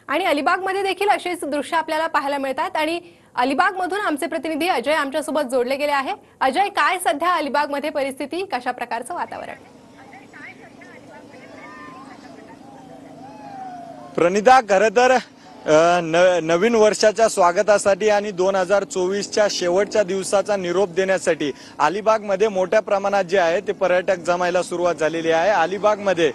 आणि अलिबागमध्ये देखील अशीच दृश्य आपल्याला पाहायला मिळतात आणि अलिबागमधून आमचे प्रतिनिधी अजय आमच्यासोबत जोडले गेले आहे। अजय, काय सध्या अलिबागमध्ये परिस्थिती, कशा प्रकारचं वातावरण? प्रणिता, खरं तर नवीन वर्षाच्या स्वागतासाठी आणि 2024च्या शेवटच्या दिवसाचा निरोप देण्यासाठी अलिबागमध्ये मोठ्या प्रमाणात जे आहे ते पर्यटक जमायला सुरुवात झालेली आहे। अलिबागमध्ये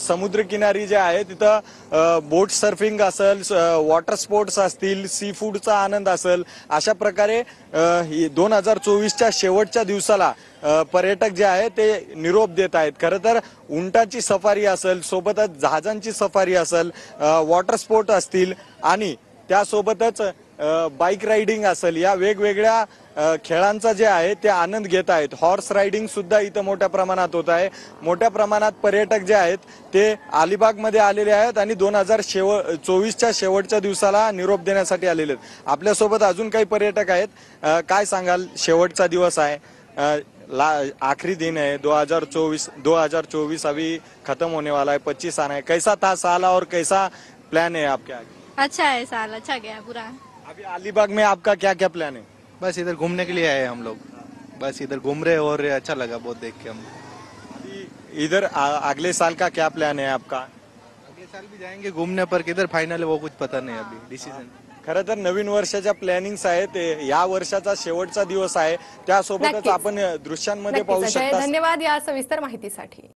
समुद्रकिनारी जे आहे तिथं बोट सर्फिंग असेल, वॉटर स्पोर्ट्स असतील, सी फूडचा आनंद असेल, अशा प्रकारे 2024च्या शेवटच्या दिवसाला पर्यटक जे आहे ते निरोप देत आहेत। खरं तर उंटाची सफारी असेल, सोबतच जहाजांची सफारी असेल, वॉटर स्पोर्ट असतील आणि त्यासोबतच बाईक रायडिंग असेल, या वेगवेगळ्या खेळांचा जे आहे ते आनंद घेत आहेत। हॉर्स रायडिंग सुद्धा इथं मोठ्या प्रमाणात होत आहे। मोठ्या प्रमाणात पर्यटक जे आहेत ते अलिबागमध्ये आलेले आहेत आणि 2024च्या शेवटच्या दिवसाला निरोप देण्यासाठी आलेले आहेत। आपल्यासोबत अजून काही पर्यटक आहेत। काय सांगाल, शेवटचा दिवस आहे, आखिरी दिन है, 2024 अभी खत्म होने वाला है, 25 आना है। कैसा था साल और कैसा प्लान है आपके आगे? अच्छा है, साल अच्छा गया पूरा। अभी अलीबाग में आपका क्या क्या प्लान है? बस इधर घूमने के लिए आए हम लोग, बस इधर घूम रहे और अच्छा लगा बहुत देख के हम। अभी इधर अगले साल का क्या प्लान है आपका? अगले साल भी जाएंगे घूमने, पर किधर फाइनल है वो कुछ पता नहीं अभी डिसीजन। खरं तर नवीन वर्षाच्या प्लॅनिंग्स आहेत, या वर्षाचा शेवटचा दिवस आहे, त्यासोबतच नक्कीच. आपण दृश्यांमध्ये नक्कीच पाहू अजय, शकता। धन्यवाद या सविस्तर माहितीसाठी।